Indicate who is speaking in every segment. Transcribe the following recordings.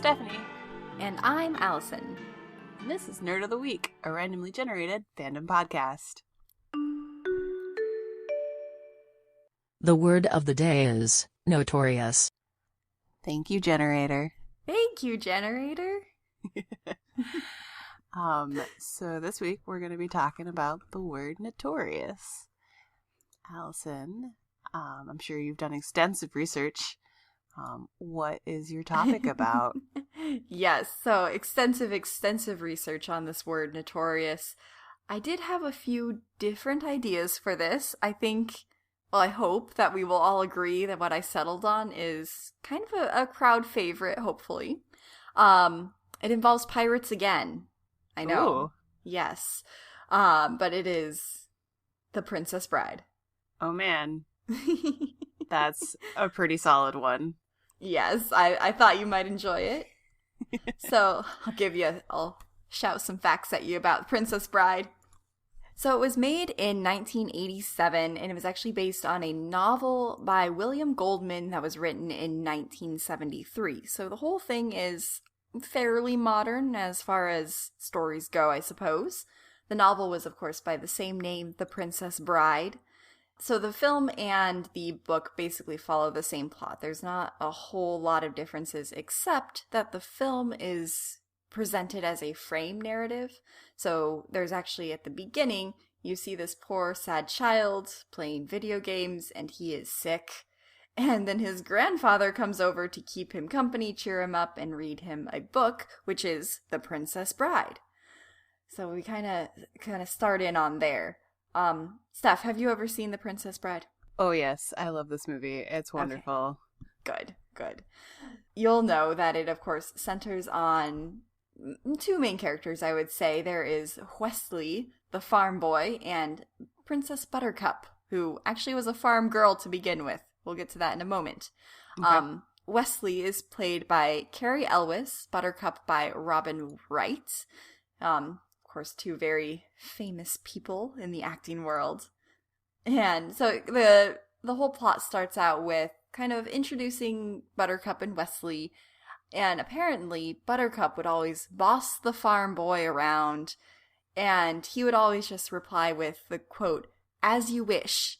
Speaker 1: Stephanie.
Speaker 2: And I'm Allison.
Speaker 1: And this is Nerd of the Week, a randomly generated fandom podcast.
Speaker 3: The word of the day is notorious.
Speaker 1: Thank you, generator.
Speaker 2: Thank you, generator.
Speaker 1: So this week we're going to be talking about the word notorious. Allison, I'm sure you've done extensive research. What is your topic about?
Speaker 2: Yes, so extensive research on this word notorious. I did have a few different ideas for this. I hope that we will all agree that what I settled on is kind of a crowd favorite, hopefully. It involves pirates again. I know.
Speaker 1: Ooh.
Speaker 2: Yes. But it is The Princess Bride.
Speaker 1: Oh man, that's a pretty solid one.
Speaker 2: Yes, I thought you might enjoy it. So I'll shout some facts at you about Princess Bride. So it was made in 1987, and it was actually based on a novel by William Goldman that was written in 1973. So the whole thing is fairly modern as far as stories go, I suppose. The novel was, of course, by the same name, The Princess Bride. So the film and the book basically follow the same plot. There's not a whole lot of differences, except that the film is presented as a frame narrative. So there's actually, at the beginning, you see this poor, sad child playing video games, and he is sick. And then his grandfather comes over to keep him company, cheer him up, and read him a book, which is The Princess Bride. So we kind of start in on there. Steph, have you ever seen The Princess Bride?
Speaker 1: Oh yes, I love this movie. It's wonderful.
Speaker 2: Okay. Good. You'll know that it, of course, centers on two main characters, I would say. There is Wesley, the farm boy, and Princess Buttercup, who actually was a farm girl to begin with. We'll get to that in a moment.
Speaker 1: Okay.
Speaker 2: Wesley is played by Carrie Elwes, Buttercup by Robin Wright. Of course, two very famous people in the acting world. And so the whole plot starts out with kind of introducing Buttercup and Wesley. And apparently, Buttercup would always boss the farm boy around, and he would always just reply with the quote, "as you wish."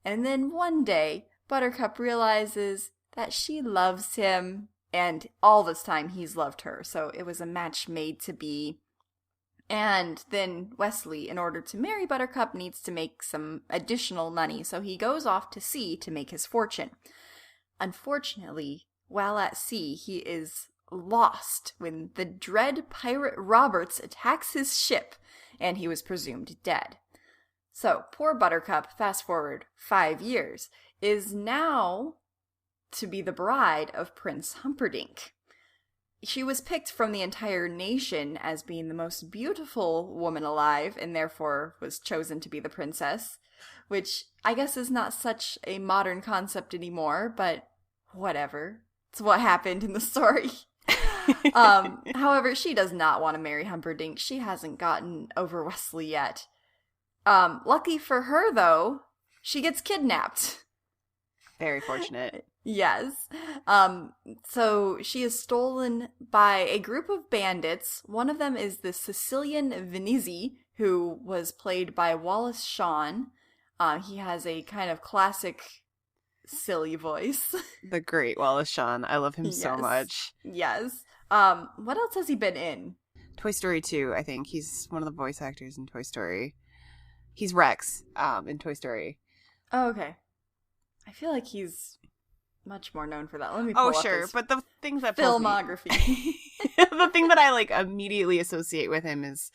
Speaker 2: And then one day, Buttercup realizes that she loves him, and all this time he's loved her, so it was a match made to be. And then Wesley, in order to marry Buttercup, needs to make some additional money, so he goes off to sea to make his fortune. Unfortunately, while at sea, he is lost when the dread pirate Roberts attacks his ship, and he was presumed dead. So, poor Buttercup, fast forward 5 years, is now to be the bride of Prince Humperdinck. She was picked from the entire nation as being the most beautiful woman alive, and therefore was chosen to be the princess, which I guess is not such a modern concept anymore, but whatever. It's what happened in the story. However, she does not want to marry Humperdinck. She hasn't gotten over Wesley yet. Lucky for her, though, she gets kidnapped.
Speaker 1: Very fortunate.
Speaker 2: Yes. So she is stolen by a group of bandits. One of them is the Sicilian Venezi, who was played by Wallace Shawn. He has a kind of classic silly voice.
Speaker 1: The great Wallace Shawn. I love him so
Speaker 2: Yes.
Speaker 1: much.
Speaker 2: Yes. What else has he been in?
Speaker 1: Toy Story 2, I think. He's one of the voice actors in Toy Story. He's Rex in Toy Story.
Speaker 2: Oh, okay. I feel like he's much more known for that. Let me pull up
Speaker 1: sure.
Speaker 2: his
Speaker 1: But the things that pulls me-
Speaker 2: filmography.
Speaker 1: the thing that I immediately associate with him is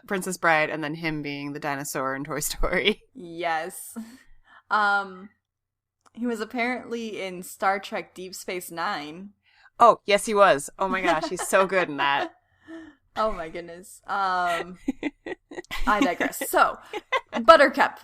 Speaker 1: Princess Bride, and then him being the dinosaur in Toy Story.
Speaker 2: Yes. He was apparently in Star Trek Deep Space Nine.
Speaker 1: Oh, yes, he was. Oh my gosh, he's so good in that.
Speaker 2: Oh my goodness. I digress. So, Buttercup,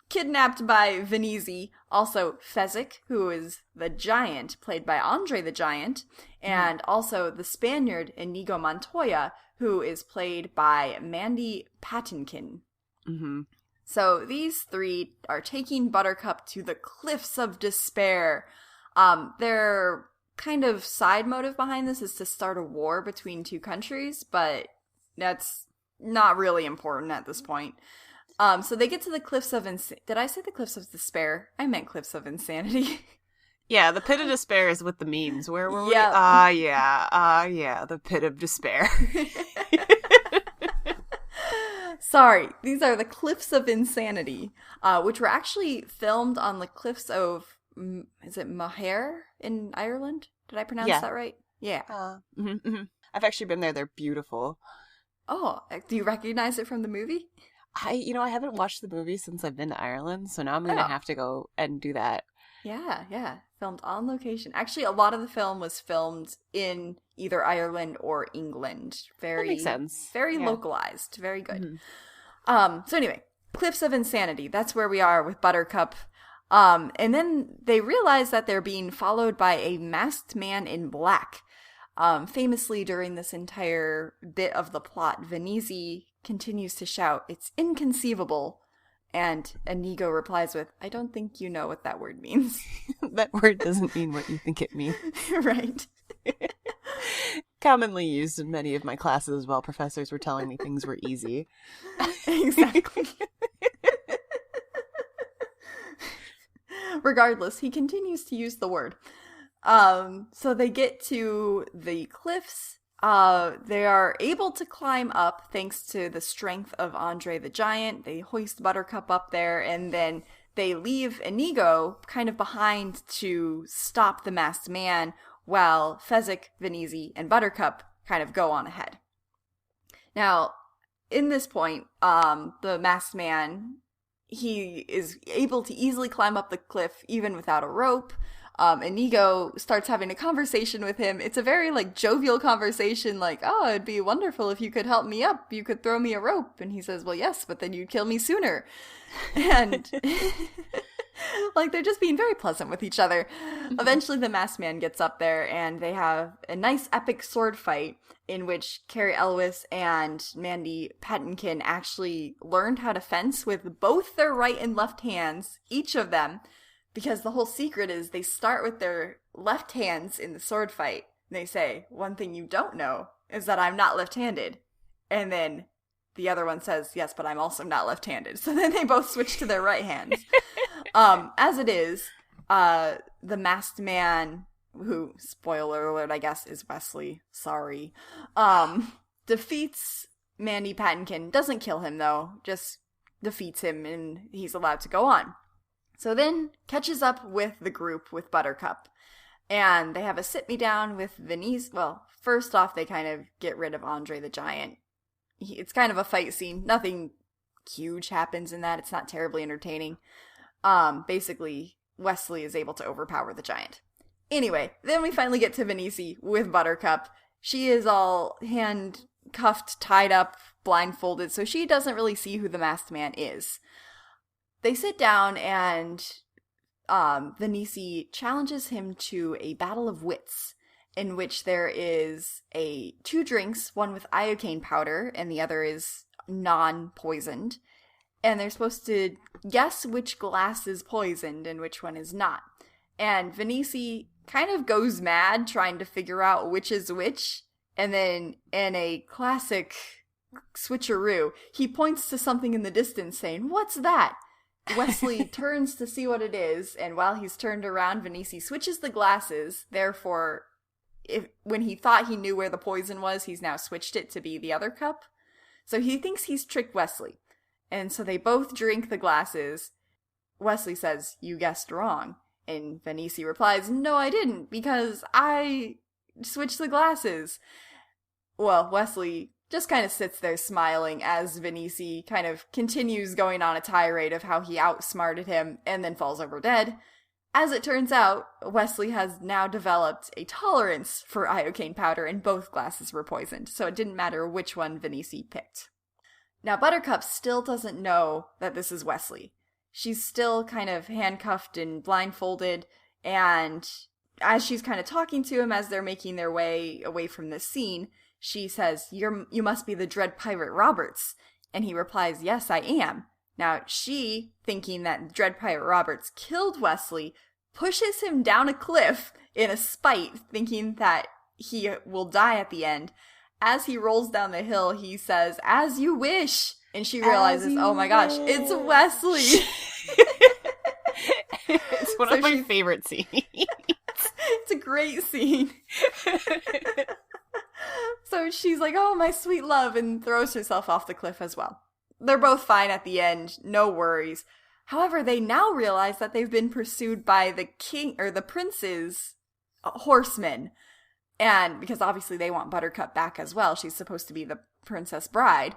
Speaker 2: kidnapped by Venezi, also Fezzik, who is the giant, played by Andre the Giant, and also the Spaniard Inigo Montoya, who is played by Mandy Patinkin.
Speaker 1: Mm-hmm.
Speaker 2: So these three are taking Buttercup to the cliffs of despair. They're kind of side motive behind this is to start a war between two countries, but that's not really important at this point. So they get to the Cliffs of Did I say the Cliffs of Despair? I meant Cliffs of Insanity.
Speaker 1: Yeah, the Pit of Despair is with the memes. Where were we?
Speaker 2: Yep.
Speaker 1: Yeah, the Pit of Despair.
Speaker 2: Sorry, these are the Cliffs of Insanity, which were actually filmed on the cliffs of, is it Moher in Ireland? Did I pronounce that right? Yeah.
Speaker 1: I've actually been there. They're beautiful.
Speaker 2: Oh, do you recognize it from the movie?
Speaker 1: I haven't watched the movie since I've been to Ireland, so now I'm going to have to go and do that.
Speaker 2: Yeah. Filmed on location. Actually, a lot of the film was filmed in either Ireland or England.
Speaker 1: That makes sense.
Speaker 2: Very localized. Very good. Mm-hmm. So anyway, Cliffs of Insanity. That's where we are with Buttercup. And then they realize that they're being followed by a masked man in black. Famously, during this entire bit of the plot, Venezi continues to shout, "It's inconceivable." And Inigo replies with, "I don't think you know what that word means."
Speaker 1: That word doesn't mean what you think it means.
Speaker 2: Right.
Speaker 1: Commonly used in many of my classes while professors were telling me things were easy.
Speaker 2: Exactly. Regardless, he continues to use the word. So they get to the cliffs. They are able to climb up thanks to the strength of Andre the Giant. They hoist Buttercup up there, and then they leave Inigo kind of behind to stop the masked man, while Fezzik, Venezi, and Buttercup kind of go on ahead. Now, in this point, the masked man, he is able to easily climb up the cliff even without a rope. Inigo starts having a conversation with him. It's a very, jovial conversation, "Oh, it'd be wonderful if you could help me up. You could throw me a rope." And he says, "Well, yes, but then you'd kill me sooner." And, they're just being very pleasant with each other. Mm-hmm. Eventually, the masked man gets up there, and they have a nice epic sword fight in which Cary Elwes and Mandy Patinkin actually learned how to fence with both their right and left hands, each of them. Because the whole secret is they start with their left hands in the sword fight. They say, "One thing you don't know is that I'm not left-handed." And then the other one says, "Yes, but I'm also not left-handed." So then they both switch to their right hands. As it is, the masked man, who, spoiler alert, I guess, is Wesley. Sorry. Defeats Mandy Patinkin. Doesn't kill him, though. Just defeats him, and he's allowed to go on. So then catches up with the group with Buttercup, and they have a sit-me-down with Venezi. Well, first off, they kind of get rid of Andre the Giant. It's kind of a fight scene. Nothing huge happens in that. It's not terribly entertaining. Basically, Wesley is able to overpower the giant. Anyway, then we finally get to Venezi with Buttercup. She is all handcuffed, tied up, blindfolded, so she doesn't really see who the masked man is. They sit down, and Venezi challenges him to a battle of wits, in which there is two drinks, one with iocane powder, and the other is non-poisoned. And they're supposed to guess which glass is poisoned and which one is not. And Venezi kind of goes mad trying to figure out which is which, and then in a classic switcheroo, he points to something in the distance saying, "What's that?" Wesley turns to see what it is, and while he's turned around, Venezi switches the glasses. Therefore, when he thought he knew where the poison was, he's now switched it to be the other cup. So he thinks he's tricked Wesley. And so they both drink the glasses. Wesley says, "You guessed wrong." And Venezi replies, "No, I didn't, because I switched the glasses." Well, Wesley just kind of sits there smiling as Venezi kind of continues going on a tirade of how he outsmarted him and then falls over dead. As it turns out, Wesley has now developed a tolerance for iocane powder, and both glasses were poisoned, so it didn't matter which one Venezi picked. Now, Buttercup still doesn't know that this is Wesley. She's still kind of handcuffed and blindfolded, and as she's kind of talking to him as they're making their way away from this scene, she says, you must be the Dread Pirate Roberts." And he replies, "Yes, I am." Now, she, thinking that Dread Pirate Roberts killed Wesley, pushes him down a cliff in a spite, thinking that he will die at the end. As he rolls down the hill, he says, "As you wish." And she realizes, oh my gosh, it's Wesley.
Speaker 1: It's one of my favorite scenes.
Speaker 2: It's a great scene. So she's like, "Oh, my sweet love," and throws herself off the cliff as well. They're both fine at the end, no worries. However, they now realize that they've been pursued by the king, or the prince's horsemen. And because obviously they want Buttercup back as well. She's supposed to be the princess bride.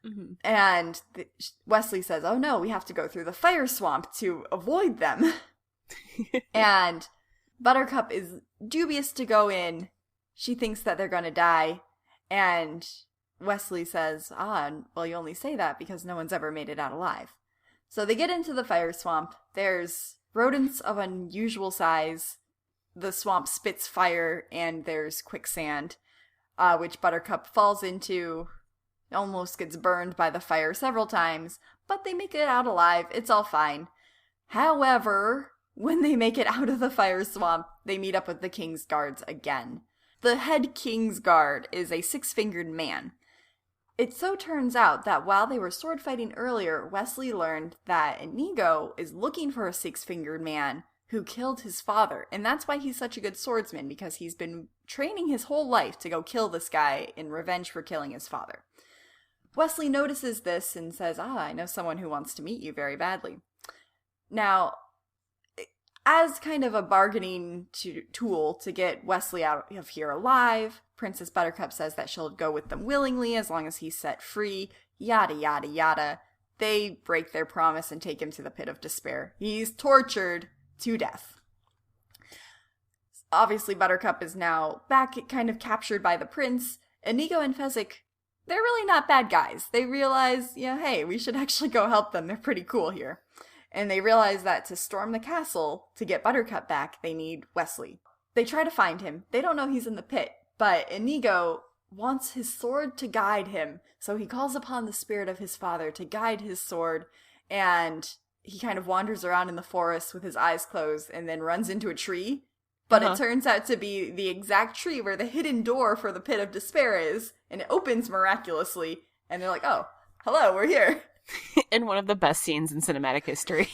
Speaker 2: Mm-hmm. And Wesley says, "Oh no, we have to go through the fire swamp to avoid them." And Buttercup is dubious to go in. She thinks that they're going to die. And Wesley says, well, you only say that because no one's ever made it out alive. So they get into the fire swamp. There's rodents of unusual size. The swamp spits fire, and there's quicksand, which Buttercup falls into, almost gets burned by the fire several times, but they make it out alive. It's all fine. However, when they make it out of the fire swamp, they meet up with the king's guards again. The head king's guard is a 6-fingered man. It so turns out that while they were sword fighting earlier, Wesley learned that Inigo is looking for a 6-fingered man who killed his father. And that's why he's such a good swordsman, because he's been training his whole life to go kill this guy in revenge for killing his father. Wesley notices this and says, "I know someone who wants to meet you very badly." Now, as kind of a bargaining tool to get Wesley out of here alive, Princess Buttercup says that she'll go with them willingly as long as he's set free, yada yada yada. They break their promise and take him to the pit of despair. He's tortured to death. Obviously, Buttercup is now back, kind of captured by the prince. Inigo and Fezzik, they're really not bad guys. They realize, hey, we should actually go help them. They're pretty cool here. And they realize that to storm the castle, to get Buttercup back, they need Wesley. They try to find him. They don't know he's in the pit, but Inigo wants his sword to guide him. So he calls upon the spirit of his father to guide his sword, and he kind of wanders around in the forest with his eyes closed and then runs into a tree. But it turns out to be the exact tree where the hidden door for the pit of despair is, and it opens miraculously, and they're like, "Oh, hello, we're here."
Speaker 1: In one of the best scenes in cinematic history.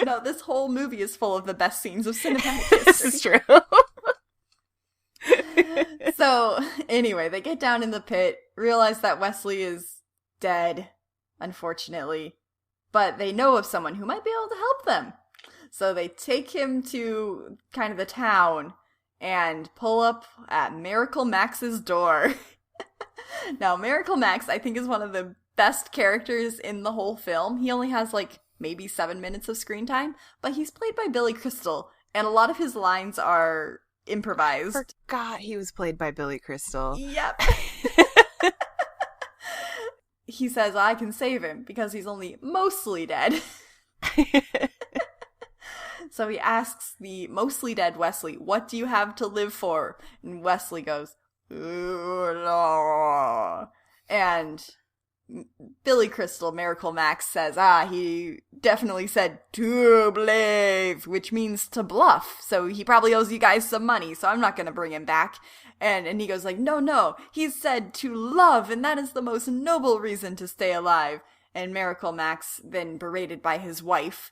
Speaker 2: No, this whole movie is full of the best scenes of cinematic history.
Speaker 1: This is true.
Speaker 2: So, anyway, they get down in the pit, realize that Wesley is dead, unfortunately, but they know of someone who might be able to help them. So they take him to kind of the town and pull up at Miracle Max's door. Now, Miracle Max, I think, is one of the best characters in the whole film. He only has maybe 7 minutes of screen time, but he's played by Billy Crystal, and a lot of his lines are improvised.
Speaker 1: Forgot he was played by Billy Crystal.
Speaker 2: Yep. He says, "I can save him because he's only mostly dead." So he asks the mostly dead Wesley, "What do you have to live for?" And Wesley goes, "No." And Billy Crystal, Miracle Max, says, he definitely said to bluff, which means to bluff. So he probably owes you guys some money, so I'm not going to bring him back. And he goes no, he said to love, and that is the most noble reason to stay alive. And Miracle Max, then berated by his wife,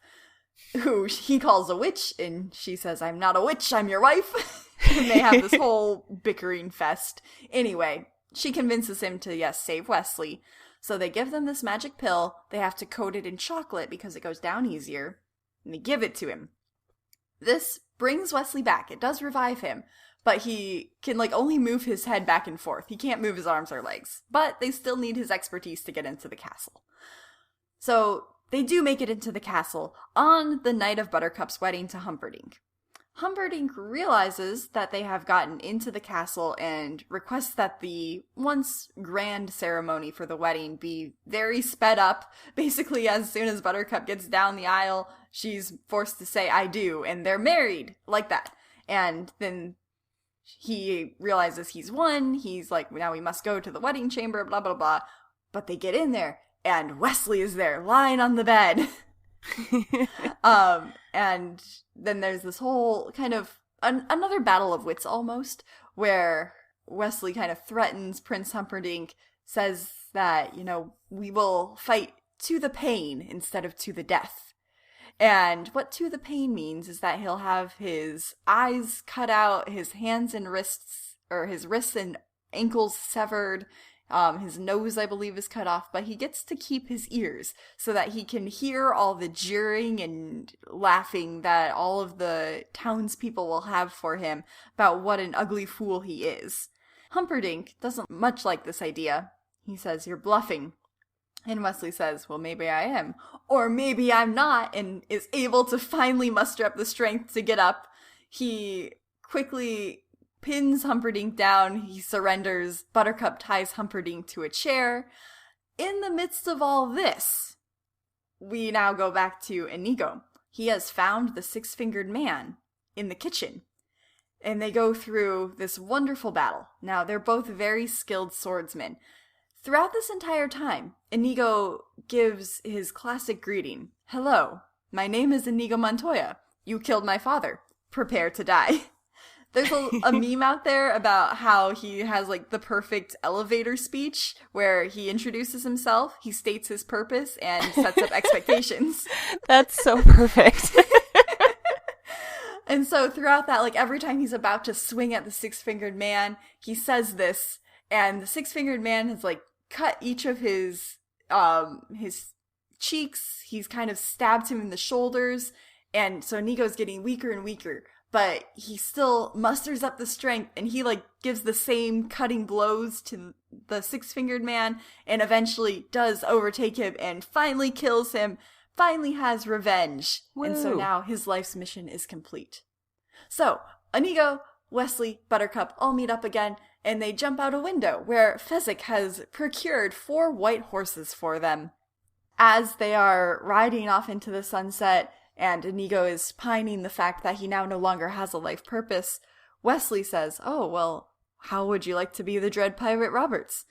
Speaker 2: who he calls a witch, and she says, "I'm not a witch, I'm your wife." And they have this whole bickering fest. Anyway, she convinces him to, yes, save Wesley. So they give them this magic pill. They have to coat it in chocolate because it goes down easier. And they give it to him. This brings Wesley back. It does revive him. But he can only move his head back and forth. He can't move his arms or legs. But they still need his expertise to get into the castle. So they do make it into the castle on the night of Buttercup's wedding to Humperdinck. Humperdinck realizes that they have gotten into the castle and requests that the once grand ceremony for the wedding be very sped up. Basically, as soon as Buttercup gets down the aisle, she's forced to say, "I do," and they're married, like that. And then he realizes he's won. He's like, "Now we must go to the wedding chamber, blah, blah, blah." But they get in there, and Wesley is there, lying on the bed. And then there's this whole kind of another battle of wits almost, where Wesley kind of threatens Prince Humperdinck, says that, we will fight to the pain instead of to the death. And what to the pain means is that he'll have his eyes cut out, his hands and wrists, or his wrists and ankles severed, his nose, I believe, is cut off, but he gets to keep his ears so that he can hear all the jeering and laughing that all of the townspeople will have for him about what an ugly fool he is. Humperdinck doesn't much like this idea. He says, "You're bluffing." And Wesley says, "Well, maybe I am. Or maybe I'm not," and is able to finally muster up the strength to get up. He quickly pins Humperdinck down. He surrenders. Buttercup ties Humperdinck to a chair. In the midst of all this, we now go back to Inigo. He has found the six-fingered man in the kitchen. And they go through this wonderful battle. Now, they're both very skilled swordsmen. Throughout this entire time, Inigo gives his classic greeting. "Hello, my name is Inigo Montoya. You killed my father. Prepare to die." There's a meme out there about how he has like the perfect elevator speech where he introduces himself, he states his purpose, and sets up expectations.
Speaker 1: That's so perfect.
Speaker 2: And so throughout that, like every time he's about to swing at the six-fingered man, he says this, and the six-fingered man has like cut each of his cheeks. He's kind of stabbed him in the shoulders, and so Inigo's getting weaker and weaker, but he still musters up the strength, and he like gives the same cutting blows to the six-fingered man, and eventually does overtake him and finally kills him, finally has revenge. Woo. And so now his life's mission is complete. So Inigo, Wesley, Buttercup all meet up again, and they jump out a window where Fezzik has procured 4 white horses for them. As they are riding off into the sunset, and Inigo is pining the fact that he now no longer has a life purpose, Wesley says, "Oh, well, how would you like to be the Dread Pirate Roberts?"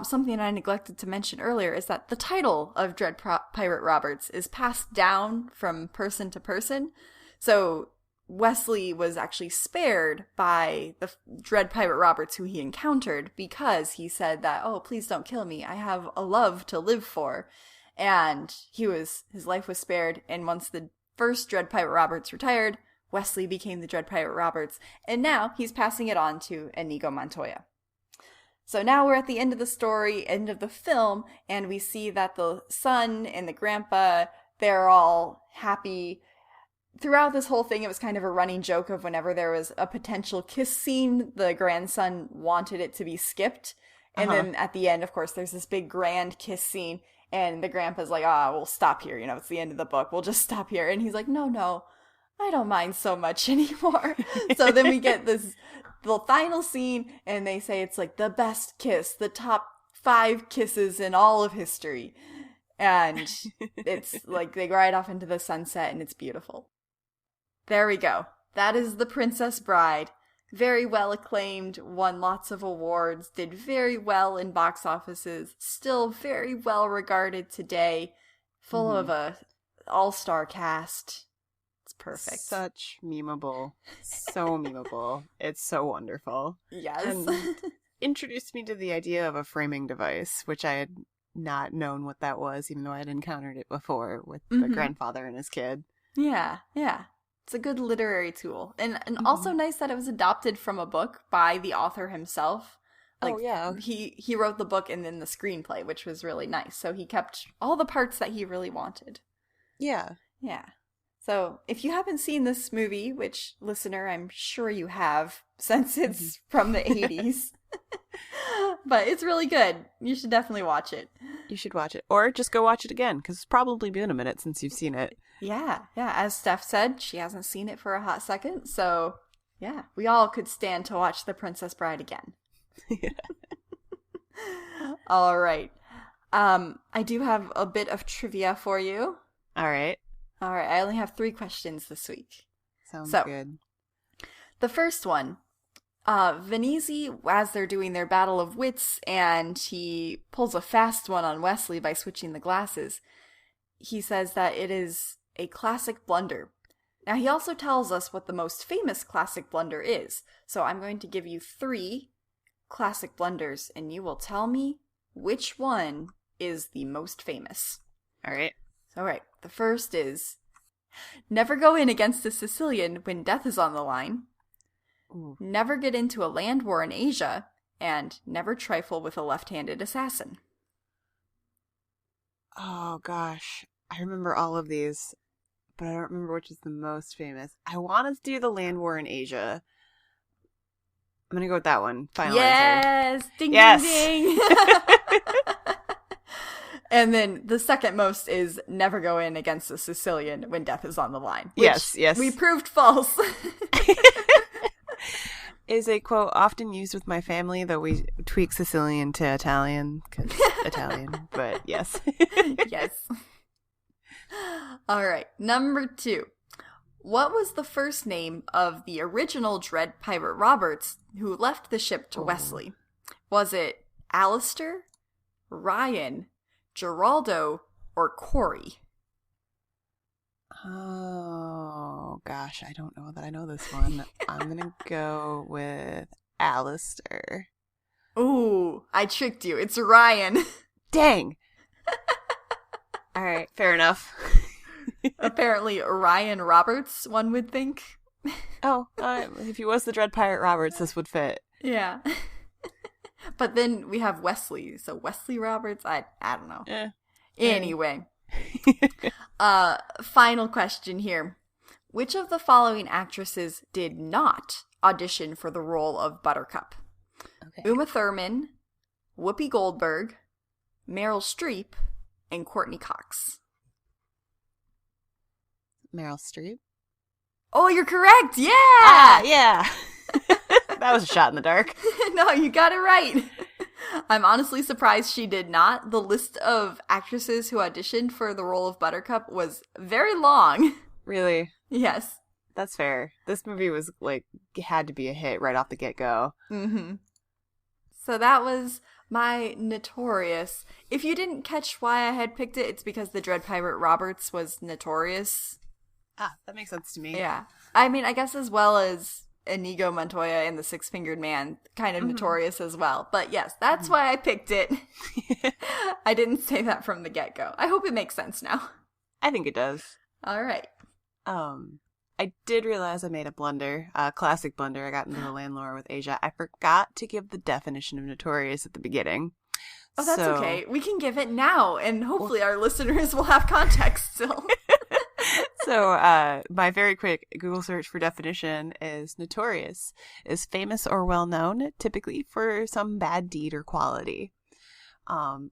Speaker 2: Something I neglected to mention earlier is that the title of Dread Pirate Roberts is passed down from person to person. So Wesley was actually spared by the Dread Pirate Roberts who he encountered because he said that, "Oh, please don't kill me. I have a love to live for." And his life was spared, and once the first Dread Pirate Roberts retired, Wesley became the Dread Pirate Roberts, and now he's passing it on to Inigo Montoya. So now we're at the end of the story, end of the film, and we see that the son and the grandpa, they're all happy. Throughout this whole thing, it was kind of a running joke of whenever there was a potential kiss scene, the grandson wanted it to be skipped. And then at the end, of course, there's this big grand kiss scene, and the grandpa's like, we'll stop here. It's the end of the book. We'll just stop here. And he's like, no, I don't mind so much anymore. So then we get the final scene, and they say it's like the best kiss, the top 5 kisses in all of history. And it's like they ride off into the sunset, and it's beautiful. There we go. That is The Princess Bride. Very well acclaimed, won lots of awards, did very well in box offices, still very well regarded today, full of a all-star cast. It's perfect.
Speaker 1: Such memeable. So memeable. It's so wonderful.
Speaker 2: Yes.
Speaker 1: And introduced me to the idea of a framing device, which I had not known what that was, even though I had encountered it before with the grandfather and his kid.
Speaker 2: Yeah. It's a good literary tool. And also nice that it was adopted from a book by the author himself. Like, he wrote the book and then the screenplay, which was really nice. So he kept all the parts that he really wanted.
Speaker 1: Yeah.
Speaker 2: So if you haven't seen this movie, which, listener, I'm sure you have, since it's from the 80s. But it's really good. You should definitely watch it.
Speaker 1: You should watch it. Or just go watch it again, because it's probably been a minute since you've seen it.
Speaker 2: Yeah. As Steph said, she hasn't seen it for a hot second. So, yeah, we all could stand to watch The Princess Bride again. All right. I do have a bit of trivia for you.
Speaker 1: All right.
Speaker 2: I only have 3 questions this week.
Speaker 1: Sounds good.
Speaker 2: The first one. Venezi, as they're doing their battle of wits, and he pulls a fast one on Wesley by switching the glasses. he says that it is a classic blunder. Now, he also tells us what the most famous classic blunder is. So I'm going to give you 3 classic blunders, and you will tell me which one is the most famous.
Speaker 1: All right.
Speaker 2: All right. The first is never go in against a Sicilian when death is on the line.
Speaker 1: Ooh.
Speaker 2: Never get into a land war in Asia. And never trifle with a left-handed assassin.
Speaker 1: Oh, gosh. I remember all of these, but I don't remember which is the most famous. I want to do the land war in Asia. I'm going to go with that one. Final answer.
Speaker 2: Ding,
Speaker 1: yes!
Speaker 2: Ding, ding! And then the second most is never go in against a Sicilian when death is on the line.
Speaker 1: Yes.
Speaker 2: We proved false.
Speaker 1: Is a quote often used with my family, though we tweak Sicilian to Italian, because Italian, but yes.
Speaker 2: Yes. All right, number 2. What was the first name of the original Dread Pirate Roberts who left the ship to Wesley? Was it Alistair, Ryan, Geraldo, or Corey?
Speaker 1: Oh, gosh, I don't know that I know this one. I'm going to go with Alistair.
Speaker 2: Ooh, I tricked you. It's Ryan.
Speaker 1: Dang. All right, fair enough.
Speaker 2: Apparently, Ryan Roberts, one would think.
Speaker 1: Oh, if he was the Dread Pirate Roberts, this would fit.
Speaker 2: Yeah. But then we have Wesley. So Wesley Roberts, I don't know. Anyway. Final question here. Which of the following actresses did not audition for the role of Buttercup?
Speaker 1: Okay.
Speaker 2: Uma Thurman, Whoopi Goldberg, Meryl Streep, and Courtney Cox.
Speaker 1: Meryl Streep.
Speaker 2: Oh, you're correct! Yeah!
Speaker 1: Yeah! That was a shot in the dark.
Speaker 2: No, you got it right. I'm honestly surprised she did not. The list of actresses who auditioned for the role of Buttercup was very long.
Speaker 1: Really?
Speaker 2: Yes.
Speaker 1: That's fair. This movie was, had to be a hit right off the get-go.
Speaker 2: Mm-hmm. So that was my Notorious. If you didn't catch why I had picked it, it's because the Dread Pirate Roberts was Notorious.
Speaker 1: Ah, that makes sense to me.
Speaker 2: Yeah. I mean, I guess as well as Inigo Montoya and the Six-Fingered Man, kind of Notorious as well. But yes, that's why I picked it. I didn't say that from the get-go. I hope it makes sense now.
Speaker 1: I think it does.
Speaker 2: All right.
Speaker 1: I did realize I made a blunder, a classic blunder. I got into the landlord with Asia. I forgot to give the definition of Notorious at the beginning.
Speaker 2: Oh, that's okay. We can give it now, and hopefully our listeners will have context still.
Speaker 1: So, my very quick Google search for definition is notorious is famous or well known, typically for some bad deed or quality.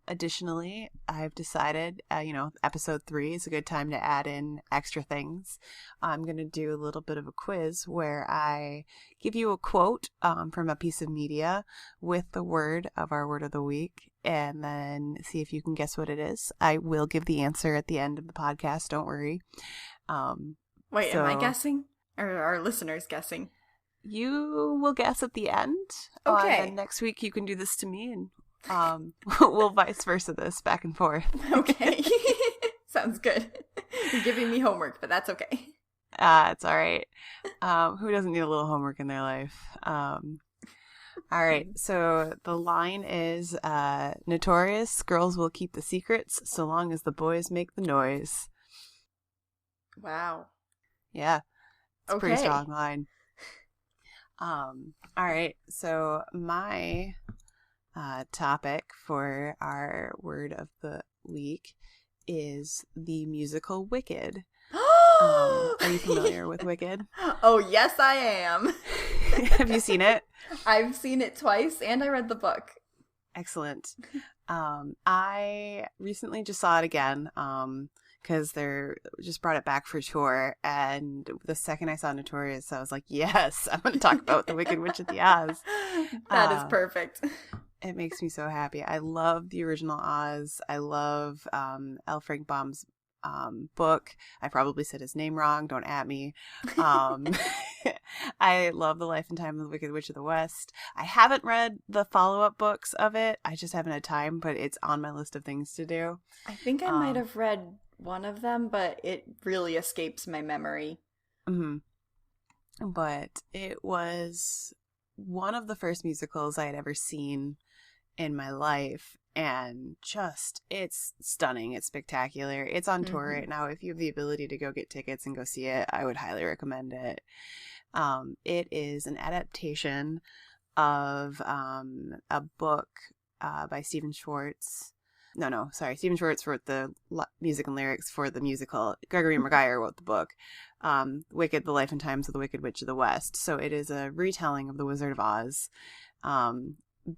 Speaker 1: Additionally, I've decided, episode 3 is a good time to add in extra things. I'm going to do a little bit of a quiz where I give you a quote from a piece of media with the word of our word of the week, and then see if you can guess what it is. I will give the answer at the end of the podcast, don't worry.
Speaker 2: Wait, am I guessing? Or are our listeners guessing?
Speaker 1: You will guess at the end.
Speaker 2: Okay.
Speaker 1: And next week you can do this to me, and we'll vice versa this back and forth.
Speaker 2: Okay. Sounds good. You're giving me homework, but that's okay.
Speaker 1: It's all right. Who doesn't need a little homework in their life? All right. So the line is, notorious, girls will keep the secrets so long as the boys make the noise.
Speaker 2: Wow.
Speaker 1: Yeah. It's a pretty
Speaker 2: Okay.
Speaker 1: strong line. All right. So my topic for our word of the week is the musical Wicked. Are you familiar with Wicked?
Speaker 2: Oh, yes, I am.
Speaker 1: Have you seen it?
Speaker 2: I've seen it twice, and I read the book.
Speaker 1: Excellent. I recently just saw it again because they're just brought it back for tour, and the second I saw Notorious, I was like, yes, I'm going to talk about the Wicked Witch of the Oz.
Speaker 2: That is perfect.
Speaker 1: It makes me so happy. I love the original Oz. I love L. Frank Baum's book. I probably said his name wrong. Don't at me. I love The Life and Time of the Wicked Witch of the West. I haven't read the follow-up books of it. I just haven't had time, but it's on my list of things to do.
Speaker 2: I think I might have read one of them, but it really escapes my memory.
Speaker 1: Mm-hmm. But it was one of the first musicals I had ever seen in my life, and just, it's stunning. It's spectacular. It's on tour right now. If you have the ability to go get tickets and go see it, I would highly recommend it. It is an adaptation of a book by Stephen Schwartz. Stephen Schwartz wrote the music and lyrics for the musical. Gregory Maguire wrote the book, Wicked, The Life and Times of the Wicked Witch of the West. So it is a retelling of The Wizard of Oz,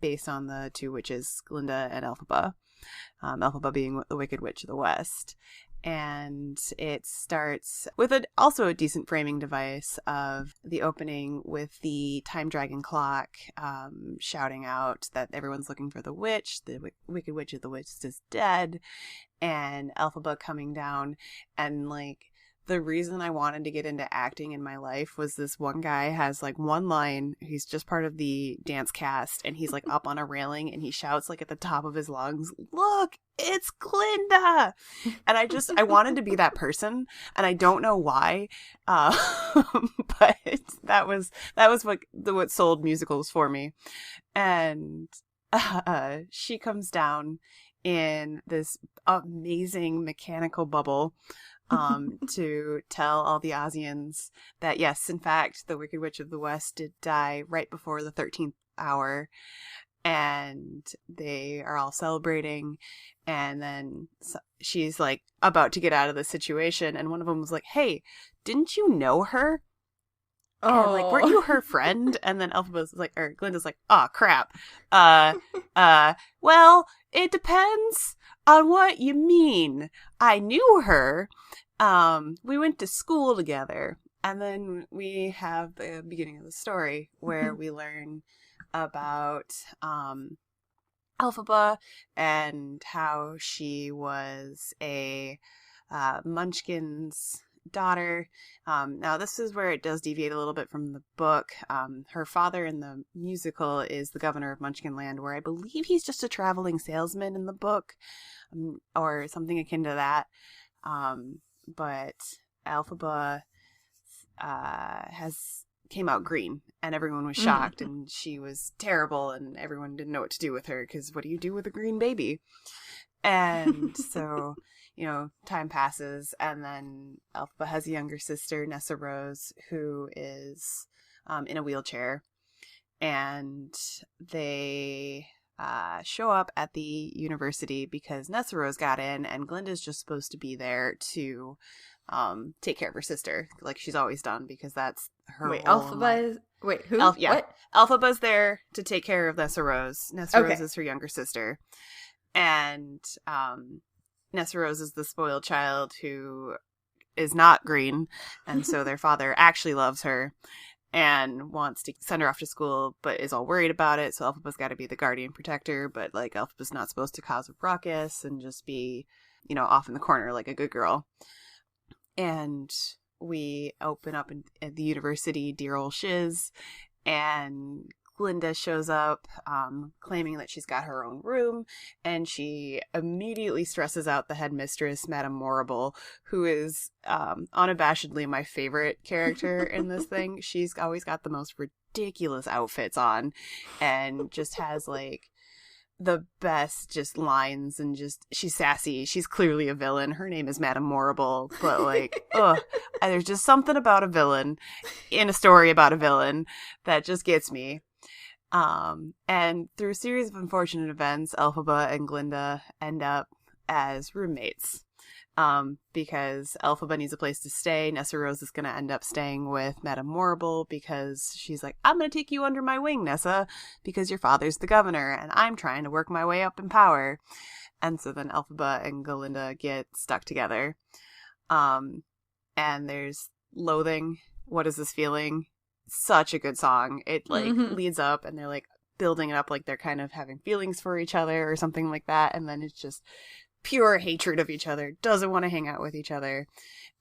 Speaker 1: based on the two witches, Glinda and Elphaba. Elphaba being the Wicked Witch of the West. And it starts with also a decent framing device of the opening with the time dragon clock shouting out that everyone's looking for the witch. The Wicked Witch of the West is dead. And Elphaba coming down, and like, the reason I wanted to get into acting in my life was this one guy has like one line. He's just part of the dance cast, and he's like up on a railing, and he shouts like at the top of his lungs, "Look, it's Glinda!" And I wanted to be that person, and I don't know why, but that was what sold musicals for me. And she comes down in this amazing mechanical bubble to tell all the Ozians that yes, in fact, the Wicked Witch of the West did die right before the 13th hour, and they are all celebrating. And then she's like about to get out of the situation, and one of them was like, "Hey, didn't you know her?" Oh, and like, "Weren't you her friend?" And then Glinda's like, "Oh crap. Well, it depends on what you mean. I knew her. We went to school together." And then we have the beginning of the story where we learn about Elphaba and how she was a Munchkin's daughter. Now this is where it does deviate a little bit from the book. Her father in the musical is the governor of Munchkinland, where I believe he's just a traveling salesman in the book, or something akin to that. But Elphaba came out green, and everyone was shocked, and she was terrible, and everyone didn't know what to do with her, because what do you do with a green baby? And so, time passes, and then Elphaba has a younger sister, Nessa Rose, who is in a wheelchair, and they show up at the university because Nessa Rose got in, and Glinda's just supposed to be there to take care of her sister, like she's always done, because that's her role.
Speaker 2: Who?
Speaker 1: What? Elphaba's there to take care of Nessa Rose. Nessa Rose is her younger sister, and Nessa Rose is the spoiled child who is not green, and so their father actually loves her and wants to send her off to school, but is all worried about it. So Elphaba's got to be the guardian protector, but like Elphaba's not supposed to cause a ruckus and just be, off in the corner like a good girl. And we open up at the university, dear old shiz, and Glinda shows up, claiming that she's got her own room, and she immediately stresses out the headmistress, Madame Morrible, who is unabashedly my favorite character in this thing. She's always got the most ridiculous outfits on, and just has like the best just lines, and just, she's sassy. She's clearly a villain. Her name is Madame Morrible, but like, there's just something about a villain in a story about a villain that just gets me. And through a series of unfortunate events, Elphaba and Glinda end up as roommates. Because Elphaba needs a place to stay. Nessa Rose is going to end up staying with Madame Morrible because she's like, "I'm going to take you under my wing, Nessa, because your father's the governor and I'm trying to work my way up in power." And so then Elphaba and Glinda get stuck together. And there's Loathing. What is this feeling? Such a good song. It like leads up, and they're like building it up like they're kind of having feelings for each other or something like that. And then it's just pure hatred of each other, doesn't want to hang out with each other.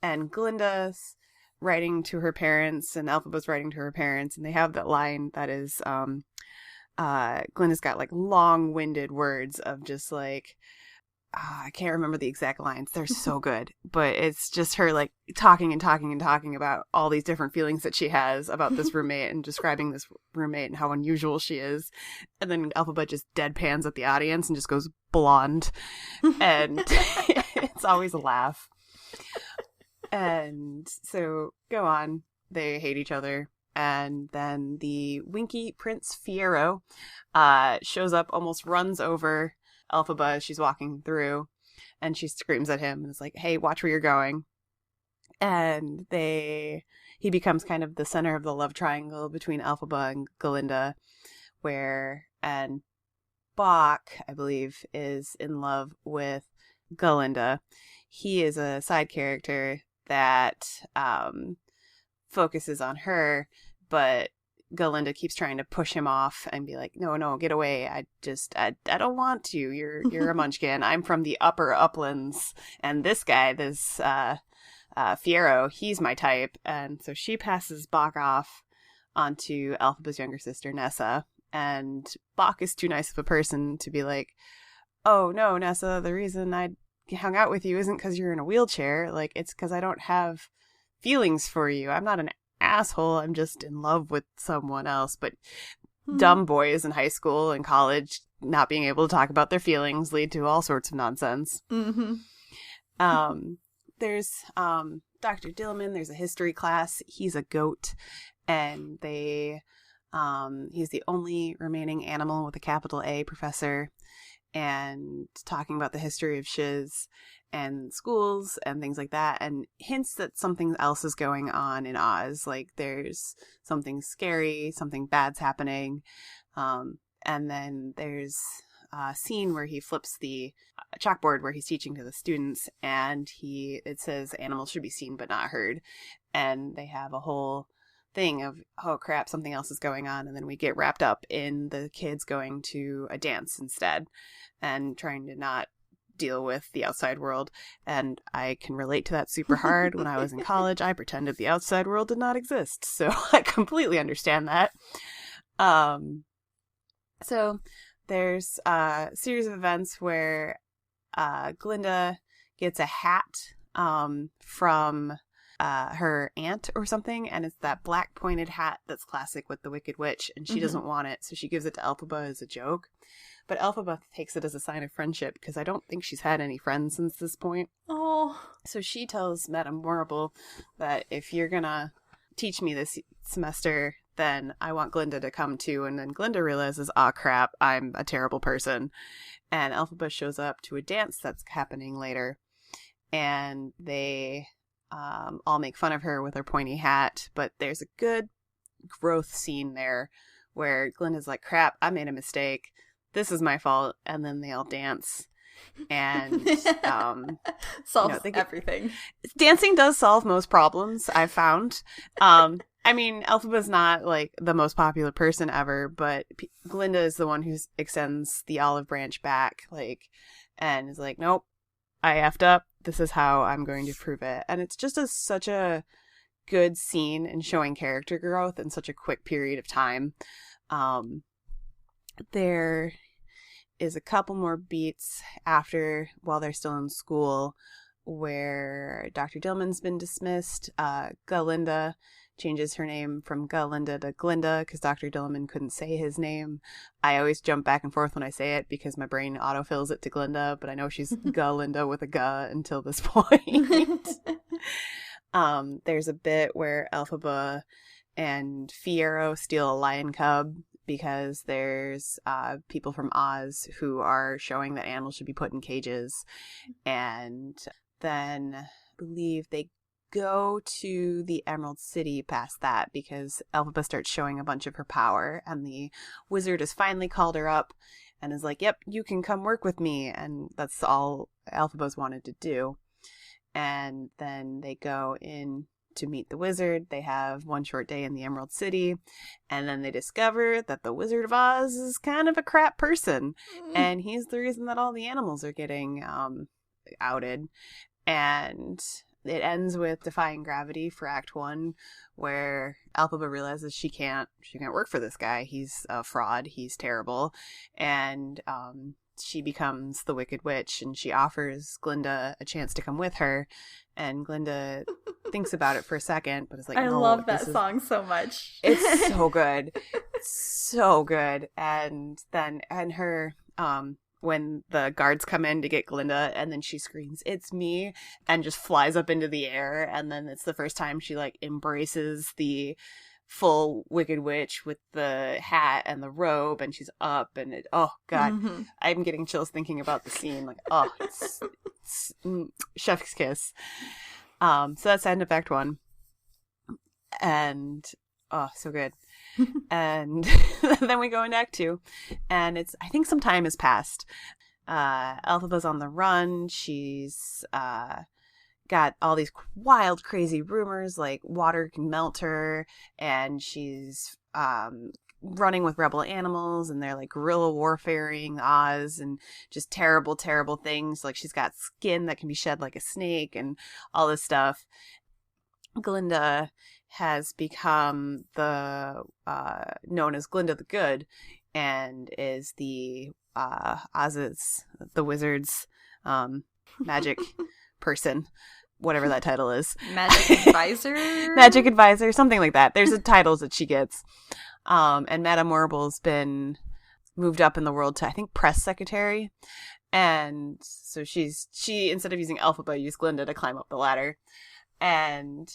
Speaker 1: And Glinda's writing to her parents and Elphaba's writing to her parents, and they have that line that is Glinda's got like long-winded words of just like I can't remember the exact lines. They're so good. But it's just her like talking and talking and talking about all these different feelings that she has about this roommate and describing this roommate and how unusual she is. And then Elphaba just deadpans at the audience and just goes blonde. And it's always a laugh. And so go on. They hate each other. And then the Winky Prince Fiero shows up, almost runs over Elphaba as she's walking through, and she screams at him and is like, hey, watch where you're going. And he becomes kind of the center of the love triangle between Elphaba and Galinda, and Bach, I believe, is in love with Galinda. He is a side character that focuses on her, but Galinda keeps trying to push him off and be like, no, get away. I don't want to. You're a munchkin. I'm from the upper uplands. And this guy, this Fiero, he's my type. And so she passes Bach off onto Elphaba's younger sister, Nessa. And Bach is too nice of a person to be like, oh, no, Nessa, the reason I hung out with you isn't because you're in a wheelchair. Like, it's because I don't have feelings for you. I'm not an asshole. I'm just in love with someone else. But dumb boys in high school and college not being able to talk about their feelings lead to all sorts of nonsense.
Speaker 2: Mm-hmm.
Speaker 1: There's Dr. Dillman. There's a history class. He's a goat, and he's the only remaining animal with a capital A professor, and talking about the history of shiz and schools and things like that, and hints that something else is going on in Oz. Like there's something scary, something bad's happening. And then there's a scene where he flips the chalkboard where he's teaching to the students, and it says animals should be seen but not heard. And they have a whole thing of, oh crap, something else is going on. And then we get wrapped up in the kids going to a dance instead and trying to not deal with the outside world. And I can relate to that super hard. When I was in college, I pretended the outside world did not exist, so I completely understand that. So there's a series of events where Glinda gets a hat from her aunt or something, and it's that black pointed hat that's classic with the Wicked Witch, and she doesn't want it, so she gives it to Elphaba as a joke. But Elphaba takes it as a sign of friendship, because I don't think she's had any friends since this point.
Speaker 2: Oh.
Speaker 1: So she tells Madame Morrible that if you're gonna teach me this semester, then I want Glinda to come too. And then Glinda realizes, ah, crap, I'm a terrible person. And Elphaba shows up to a dance that's happening later, and they all make fun of her with her pointy hat. But there's a good growth scene there where Glinda's like, crap, I made a mistake. This is my fault. And then they all dance. And
Speaker 2: solves everything.
Speaker 1: Dancing does solve most problems, I've found. I mean, Elphaba's not like the most popular person ever, but Glinda is the one who extends the olive branch back, like, and is like, nope, I effed up. This is how I'm going to prove it. And it's just such a good scene in showing character growth in such a quick period of time. There is a couple more beats while they're still in school, where Dr. Dillman's been dismissed. Galinda changes her name from Galinda to Glinda because Dr. Dillman couldn't say his name. I always jump back and forth when I say it because my brain autofills it to Glinda, but I know she's Galinda with a G until this point. There's a bit where Elphaba and Fiero steal a lion cub because there's people from Oz who are showing that animals should be put in cages. And then I believe they go to the Emerald City past that because Elphaba starts showing a bunch of her power, and the wizard has finally called her up and is like, yep, you can come work with me. And that's all Elphaba's wanted to do. And then they go in to meet the wizard. They have one short day in the Emerald City, and then they discover that the Wizard of Oz is kind of a crap person, and he's the reason that all the animals are getting outed. And it ends with Defying Gravity for Act 1, where Elphaba realizes she can't work for this guy. He's a fraud. He's terrible. And she becomes the Wicked Witch, and she offers Glinda a chance to come with her. And Glinda thinks about it for a second, but is like,
Speaker 2: I
Speaker 1: no,
Speaker 2: love that song so much.
Speaker 1: It's so good. So good. And her, when the guards come in to get Glinda, and then she screams, "It's me," and just flies up into the air. And then it's the first time she like embraces the full Wicked Witch with the hat and the robe, and she's up, and oh god, I'm getting chills thinking about the scene. Like, oh, it's chef's kiss. So that's the end of Act 1, and oh, so good. And then we go into Act 2, and I think some time has passed. Elphaba's on the run. She's got all these wild, crazy rumors, like water can melt her, and she's running with rebel animals, and they're like guerrilla warfaring Oz, and just terrible, terrible things. Like, she's got skin that can be shed like a snake, and all this stuff. Glinda has become known as Glinda the Good, and is the wizard's magic person, whatever that title is.
Speaker 2: Magic advisor?
Speaker 1: Magic advisor, something like that. There's a titles that she gets. And Madame Warble's been moved up in the world to, I think, press secretary. And so she instead of using Elphaba, used Glinda to climb up the ladder. And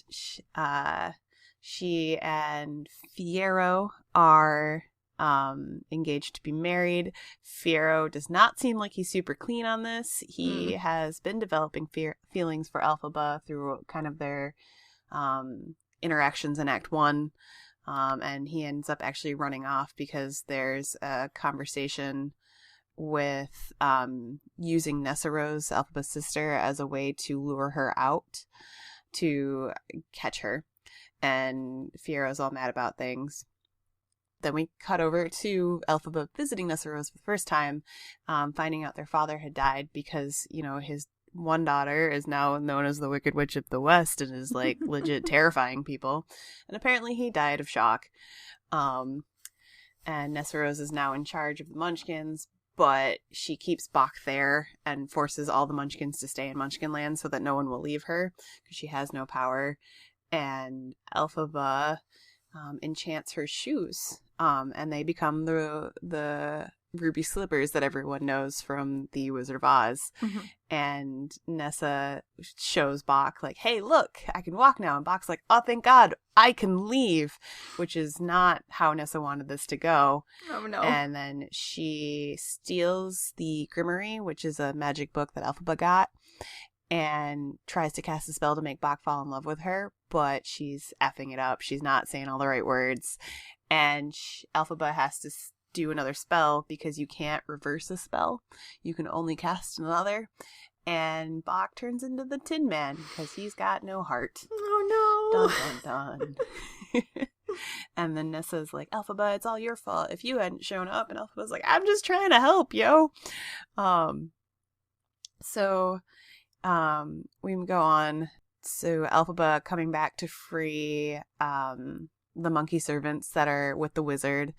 Speaker 1: she and Fiyero are engaged to be married. Fiyero does not seem like he's super clean on this. He has been developing feelings for Elphaba through kind of their interactions in Act 1. And he ends up actually running off because there's a conversation with using Nessarose, Elphaba's sister, as a way to lure her out to catch her. And Fiero's all mad about things. Then we cut over to Elphaba visiting Nessarose for the first time, finding out their father had died because, his one daughter is now known as the Wicked Witch of the West and is like legit terrifying people. And apparently he died of shock. And Nessarose is now in charge of the Munchkins, but she keeps Bach there and forces all the Munchkins to stay in Munchkinland so that no one will leave her because she has no power. And Elphaba enchants her shoes, and they become the ruby slippers that everyone knows from the Wizard of Oz. And Nessa shows Bach like, "Hey, look, I can walk now." And Bach's like, "Oh, thank God, I can leave," which is not how Nessa wanted this to go.
Speaker 2: Oh no.
Speaker 1: And then she steals the Grimoire, which is a magic book that Elphaba got, and tries to cast a spell to make Bach fall in love with her, but she's effing it up. She's not saying all the right words. And Elphaba has to do another spell because you can't reverse a spell. You can only cast another. And Bach turns into the Tin Man because he's got no heart.
Speaker 2: Oh no.
Speaker 1: Dun, dun, dun. And then Nessa's like, "Elphaba, it's all your fault. If you hadn't shown up." And Elphaba's like, "I'm just trying to help, yo." So we go on. So Elphaba coming back to free the monkey servants that are with the wizard,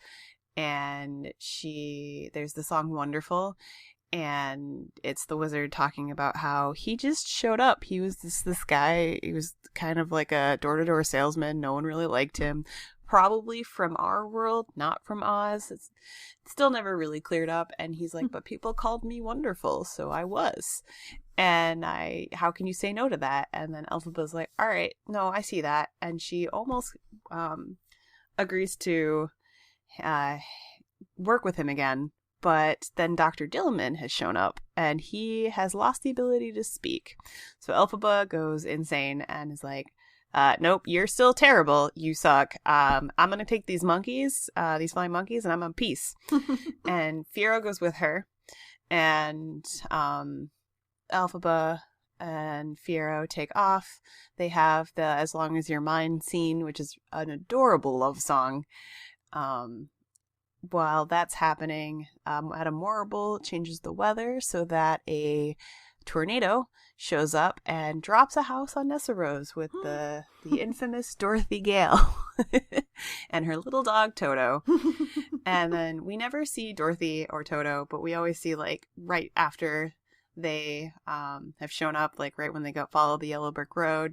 Speaker 1: and there's the song "Wonderful," and it's the wizard talking about how he just showed up. He was this guy. He was kind of like a door-to-door salesman. No one really liked him. Probably from our world, not from Oz. It's still never really cleared up. And he's like, "But people called me wonderful, so I was. And how can you say no to that?" And then Elphaba's like, "All right, no, I see that." And she almost agrees to work with him again. But then Dr. Dillman has shown up, and he has lost the ability to speak. So Elphaba goes insane and is like, "Nope, you're still terrible. You suck. I'm going to take these monkeys, these flying monkeys, and I'm on peace." And Fiyero goes with her, and Elphaba and Fiyero take off. They have the As Long As You're Mine scene, which is an adorable love song. While that's happening, Adamorable changes the weather so that a tornado shows up and drops a house on Nessarose with the infamous Dorothy Gale and her little dog Toto. And then we never see Dorothy or Toto, but we always see like right after they have shown up, like right when they follow the yellow brick road.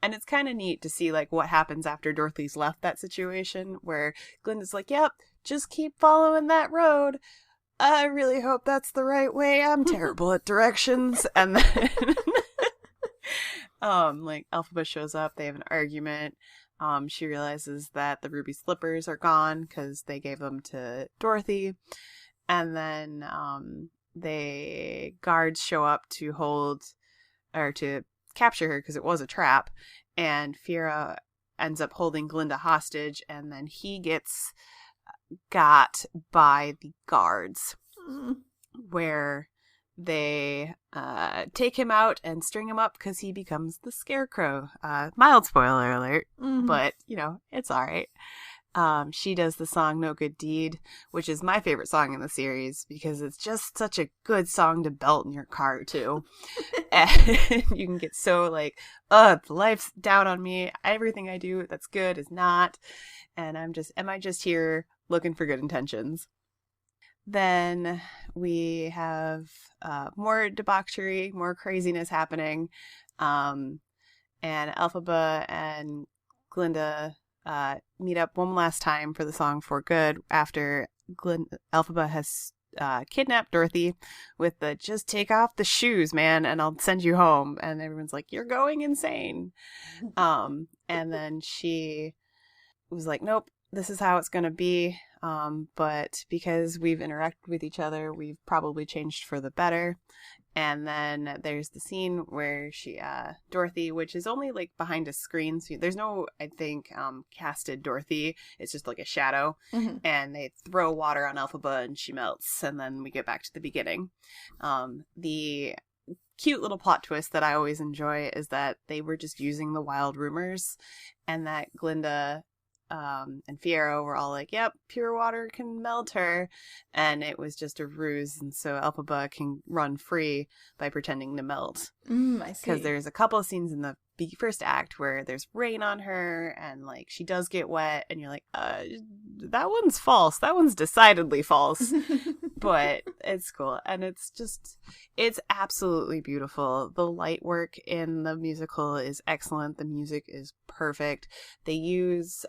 Speaker 1: And it's kind of neat to see like what happens after Dorothy's left that situation, where Glinda's like, yep, just keep following that road. I really hope that's the right way. I'm terrible at directions. And then like Elphaba shows up, they have an argument. She realizes that the ruby slippers are gone because they gave them to Dorothy. And then the guards show up to capture her because it was a trap. And Fiyero ends up holding Glinda hostage, and then he gets got by the guards, where they take him out and string him up because he becomes the Scarecrow. Mild spoiler alert, but it's all right. She does the song No Good Deed, which is my favorite song in the series because it's just such a good song to belt in your car too. And you can get so like, life's down on me, everything I do that's good is not, and am I just here looking for good intentions? Then we have more debauchery, more craziness happening, and Elphaba and Glinda meet up one last time for the song For Good after Elphaba has kidnapped Dorothy with the just take off the shoes, man, and I'll send you home. And everyone's like, you're going insane. And then she was like, nope, this is how it's going to be. But because we've interacted with each other, we've probably changed for the better. And then there's the scene where Dorothy, which is only like behind a screen. So there's no, I think, casted Dorothy. It's just like a shadow. Mm-hmm. And they throw water on Elphaba and she melts. And then we get back to the beginning. The cute little plot twist that I always enjoy is that they were just using the wild rumors, and that Glinda and Fiyero were all like, yep, pure water can melt her, and it was just a ruse, and so Elphaba can run free by pretending to melt.
Speaker 2: I see.
Speaker 1: Because there's a couple of scenes in the first act where there's rain on her, and like she does get wet, and you're like, that one's false. That one's decidedly false. But it's cool, and it's absolutely beautiful. The light work in the musical is excellent. The music is perfect. They use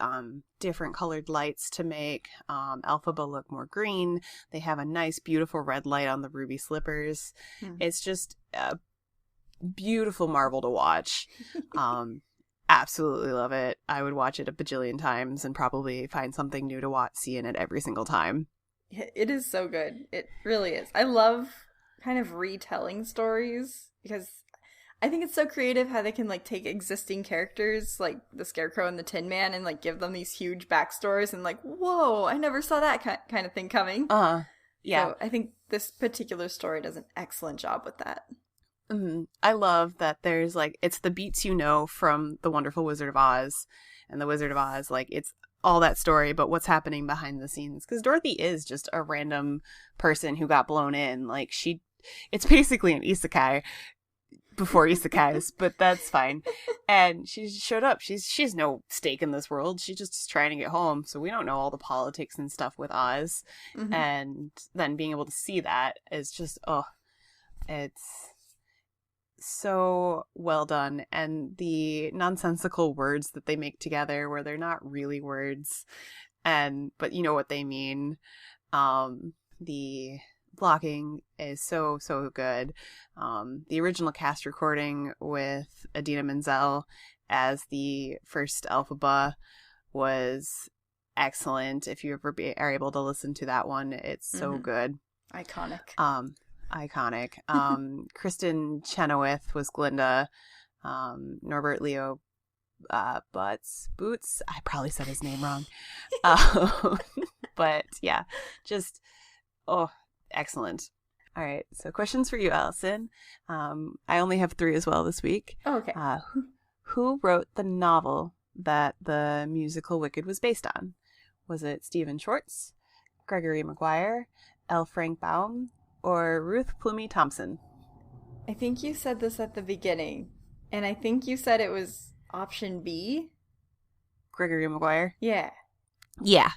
Speaker 1: different colored lights to make Elphaba look more green. They have a nice, beautiful red light on the ruby slippers. It's just a beautiful marvel to watch. Absolutely love it. I would watch it a bajillion times and probably find something new to see in it every single time.
Speaker 2: It is so good. It really is. I love kind of retelling stories because I think it's so creative how they can like take existing characters like the Scarecrow and the Tin Man and like give them these huge backstories and like, whoa, I never saw that kind of thing coming.
Speaker 1: Yeah.
Speaker 2: So I think this particular story does an excellent job with that.
Speaker 1: Mm-hmm. I love that there's like, it's the beats from The Wonderful Wizard of Oz, and The Wizard of Oz, like it's all that story, but what's happening behind the scenes, because Dorothy is just a random person who got blown in. Like it's basically an isekai before isekais, but that's fine. And she showed up. She has no stake in this world. She's just trying to get home. So we don't know all the politics and stuff with Oz. Mm-hmm. And then being able to see that is just, it's so well done. And the nonsensical words that they make together where they're not really words, but you know what they mean. The blocking is so good. The original cast recording with Idina Menzel as the first Elphaba was excellent. If you ever are able to listen to that one, it's so good.
Speaker 2: Iconic.
Speaker 1: Kristen Chenoweth was Glinda. Norbert Leo Boots. I probably said his name wrong. But yeah, just excellent. All right. So questions for you, Allison. I only have 3 as well this week.
Speaker 2: Oh, okay.
Speaker 1: Who wrote the novel that the musical Wicked was based on? Was it Stephen Schwartz, Gregory Maguire, L. Frank Baum, or Ruth Plumie Thompson?
Speaker 2: I think you said this at the beginning, and I think you said it was option B.
Speaker 1: Gregory Maguire?
Speaker 2: Yeah.
Speaker 1: Yeah.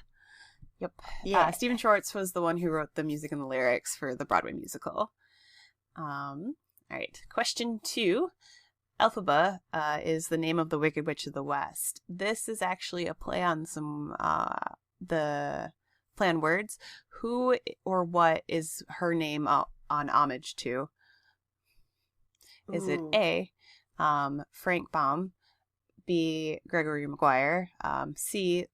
Speaker 1: Yep.
Speaker 2: Yeah.
Speaker 1: Stephen Schwartz was the one who wrote the music and the lyrics for the Broadway musical. All right. Question 2. Elphaba is the name of the Wicked Witch of the West. This is actually a play on some the play on words. Who or what is her name on homage to? Is it A, Frank Baum, B, Gregory Maguire, C,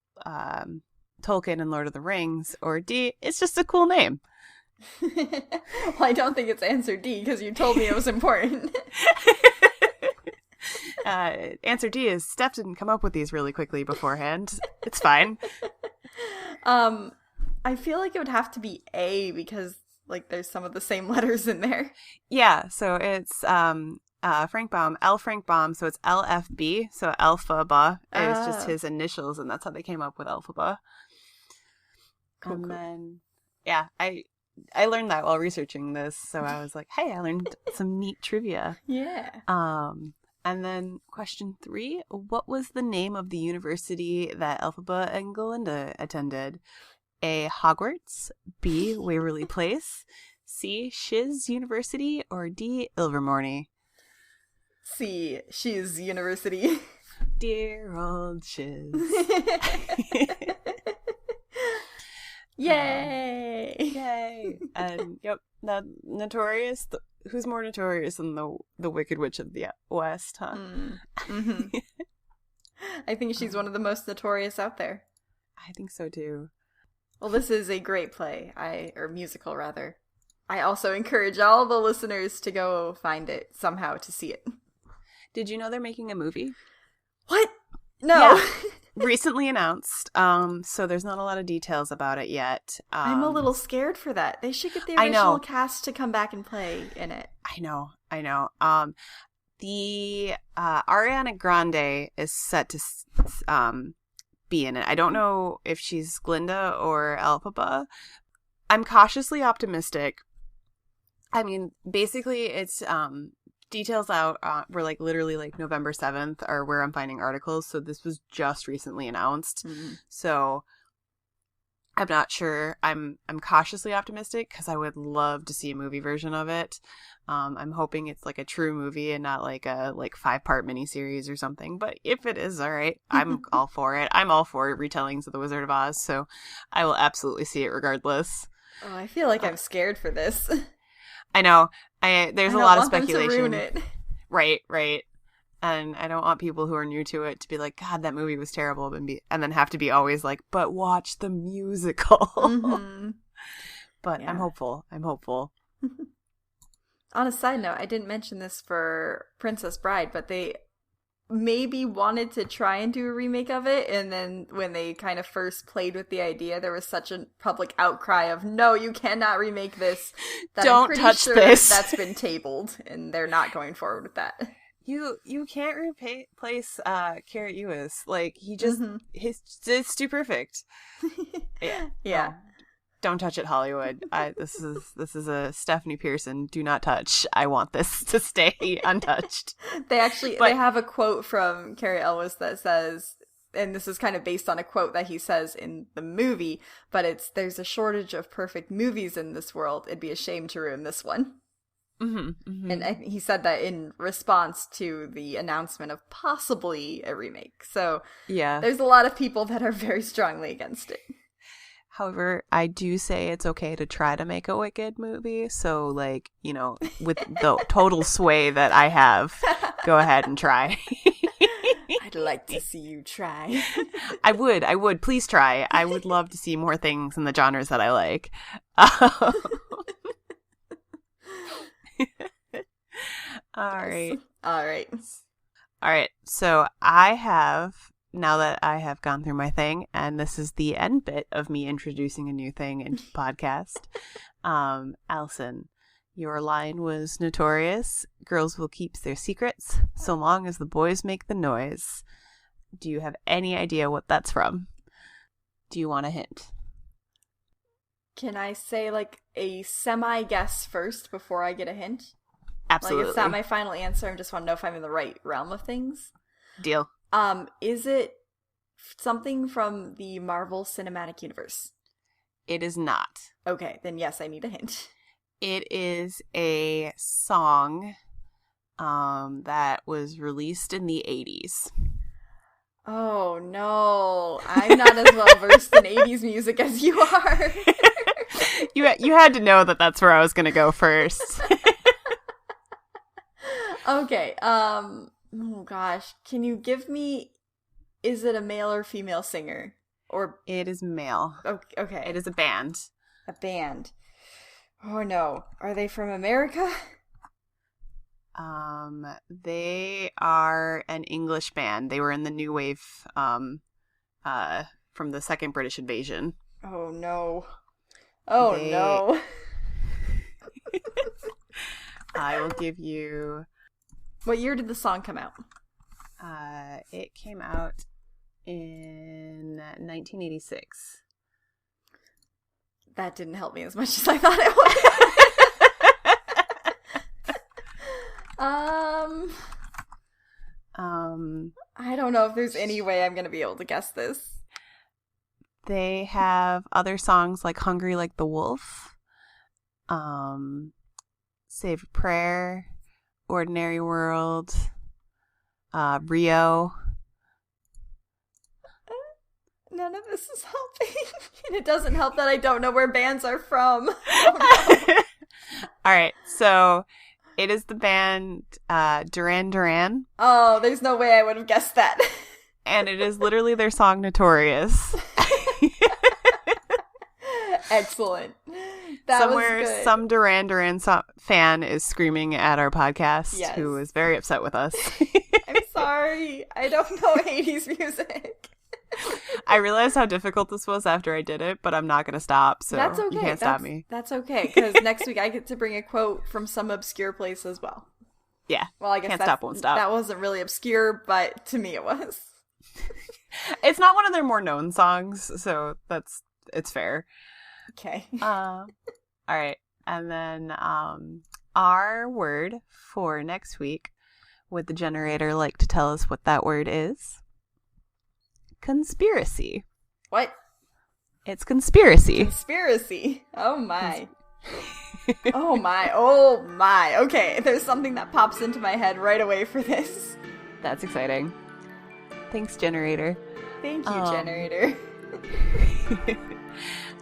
Speaker 1: Tolkien and Lord of the Rings, or D, it's just a cool name?
Speaker 2: Well, I don't think it's answer D because you told me it was important.
Speaker 1: Answer D is Steph didn't come up with these really quickly beforehand. It's fine.
Speaker 2: I feel like it would have to be A because like there's some of the same letters in there.
Speaker 1: Yeah, so it's Frank Baum, L. Frank Baum, so it's LFB, so Elphaba is just his initials, and that's how they came up with Elphaba.
Speaker 2: Cool,
Speaker 1: and
Speaker 2: cool.
Speaker 1: then, yeah, I learned that while researching this, so I was like, hey, I learned some neat trivia.
Speaker 2: Yeah.
Speaker 1: And then question 3, what was the name of the university that Elphaba and Galinda attended? A, Hogwarts, B, Waverly Place, C, Shiz University, or D, Ilvermorny?
Speaker 2: C, Shiz University.
Speaker 1: Dear old Shiz.
Speaker 2: Yay!
Speaker 1: Yay! And yep, the Notorious. Who's more notorious than the Wicked Witch of the West, huh?
Speaker 2: Mm-hmm. I think she's one of the most notorious out there.
Speaker 1: I think so too.
Speaker 2: Well, this is a great play, or musical rather. I also encourage all the listeners to go find it somehow to see it.
Speaker 1: Did you know they're making a movie?
Speaker 2: What? No.
Speaker 1: Yeah. Recently announced. So there's not a lot of details about it yet.
Speaker 2: I'm a little scared for that. They should get the
Speaker 1: I know.
Speaker 2: original cast to come back and play in it.
Speaker 1: I know. The Ariana Grande is set to be in it. I don't know if she's Glinda or Elphaba. I'm cautiously optimistic. I mean, basically, it's details out. We're like literally like November 7th are where I'm finding articles. So this was just recently announced.
Speaker 2: Mm-hmm.
Speaker 1: So I'm not sure. I'm cautiously optimistic because I would love to see a movie version of it. I'm hoping it's like a true movie and not like a 5-part miniseries or something. But if it is, all right, I'm all for it. I'm all for retellings of The Wizard of Oz. So I will absolutely see it regardless.
Speaker 2: Oh, I feel like I'm scared for this.
Speaker 1: I know. There's a lot of speculation.
Speaker 2: I don't want them to ruin it.
Speaker 1: Right. And I don't want people who are new to it to be like, God, that movie was terrible, and then have to be always like, but watch the musical.
Speaker 2: Mm-hmm.
Speaker 1: But
Speaker 2: Yeah.
Speaker 1: I'm hopeful.
Speaker 2: On a side note, I didn't mention this for Princess Bride, but they maybe wanted to try and do a remake of it, and then when they kind of first played with the idea, there was such a public outcry of, no, you cannot remake this. That
Speaker 1: Don't
Speaker 2: I'm pretty
Speaker 1: touch
Speaker 2: sure
Speaker 1: this.
Speaker 2: That's been tabled, and they're not going forward with that.
Speaker 1: You can't replace Carrot Lewis. Like, he just, it's too perfect.
Speaker 2: Yeah.
Speaker 1: No. Don't touch it, Hollywood. This is a Stephanie Pearson. Do not touch. I want this to stay untouched.
Speaker 2: They have a quote from Cary Elwes that says, and this is kind of based on a quote that he says in the movie, but there's a shortage of perfect movies in this world. It'd be a shame to ruin this one.
Speaker 1: Mm-hmm.
Speaker 2: And he said that in response to the announcement of possibly a remake. So
Speaker 1: yeah,
Speaker 2: there's a lot of people that are very strongly against it.
Speaker 1: However, I do say it's okay to try to make a Wicked movie. So, like, you know, with the total sway that I have, go ahead and try.
Speaker 2: I'd like to see you try.
Speaker 1: I would. Please try. I would love to see more things in the genres that I like. All right. So I have, now that I have gone through my thing, and this is the end bit of me introducing a new thing into the podcast. Allison, Your line was Notorious. Girls will keep their secrets so long as the boys make the noise. Do you have any idea what that's from? Do you want a hint?
Speaker 2: Can I say like a semi-guess first before I get a hint?
Speaker 1: Absolutely.
Speaker 2: Like, it's not my final answer. I just want to know if I'm in the right realm of things.
Speaker 1: Deal.
Speaker 2: Is it something from the Marvel Cinematic Universe?
Speaker 1: It is not.
Speaker 2: Okay, then yes, I need a hint.
Speaker 1: It is a song that was released in the 80s.
Speaker 2: Oh, no. I'm not as well versed in 80s music as you are.
Speaker 1: You had to know that that's where I was going to go first.
Speaker 2: Okay, oh gosh. Can you give me, is it a male or female singer? Or
Speaker 1: It is male.
Speaker 2: okay.
Speaker 1: It is a band.
Speaker 2: A band. Oh no. Are they from America?
Speaker 1: They are an English band. They were in the new wave from the second British invasion.
Speaker 2: Oh no. Oh no.
Speaker 1: I will give you...
Speaker 2: What year did the song come out?
Speaker 1: It came out in 1986.
Speaker 2: That didn't help me as much as I thought it would. I don't know if there's any way I'm going to be able to guess this.
Speaker 1: They have other songs like Hungry Like the Wolf, Save a Prayer, Ordinary World, Rio.
Speaker 2: None of this is helping. And it doesn't help that I don't know where bands are from. Oh, no.
Speaker 1: All right, so it is the band Duran Duran.
Speaker 2: Oh, there's no way I would have guessed that.
Speaker 1: And it is literally their song Notorious.
Speaker 2: Excellent. That
Speaker 1: Somewhere,
Speaker 2: was good.
Speaker 1: some Duran Duran fan is screaming at our podcast,
Speaker 2: Yes.
Speaker 1: who is very upset with us.
Speaker 2: I'm sorry. I don't know 80s music.
Speaker 1: I realized how difficult this was after I did it, but I'm not going to stop, so
Speaker 2: That's okay.
Speaker 1: you can't stop me.
Speaker 2: That's okay, because next week I get to bring a quote from some obscure place as well.
Speaker 1: Yeah.
Speaker 2: Well, I guess
Speaker 1: Can't stop, won't stop.
Speaker 2: That wasn't really obscure, but to me it was.
Speaker 1: It's not one of their more known songs, so it's fair.
Speaker 2: Okay.
Speaker 1: All right. And then our word for next week, would the generator like to tell us what that word is? Conspiracy.
Speaker 2: What?
Speaker 1: It's conspiracy.
Speaker 2: Conspiracy. Oh my. Oh my. Oh my. Okay, there's something that pops into my head right away for this.
Speaker 1: That's exciting. Thanks, generator.
Speaker 2: Thank you, generator.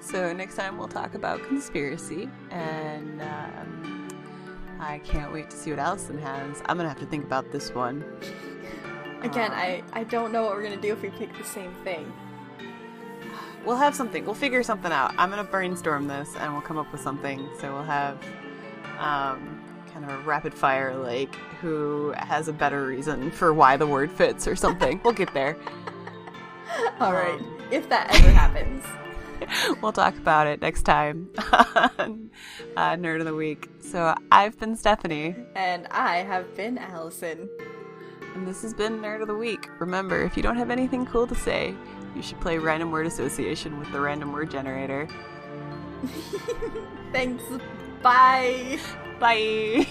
Speaker 1: So next time we'll talk about conspiracy, and I can't wait to see what Allison has. I'm gonna have to think about this one.
Speaker 2: Again, I don't know what we're gonna do if we pick the same thing.
Speaker 1: We'll have something. We'll figure something out. I'm gonna brainstorm this, and we'll come up with something. So we'll have kind of a rapid fire, like who has a better reason for why the word fits or something. We'll get there.
Speaker 2: All right, if that ever happens.
Speaker 1: We'll talk about it next time on Nerd of the Week. So I've been Stephanie.
Speaker 2: And I have been Allison.
Speaker 1: And this has been Nerd of the Week. Remember, if you don't have anything cool to say, you should play Random Word Association with the Random Word Generator.
Speaker 2: Thanks. Bye.
Speaker 1: Bye.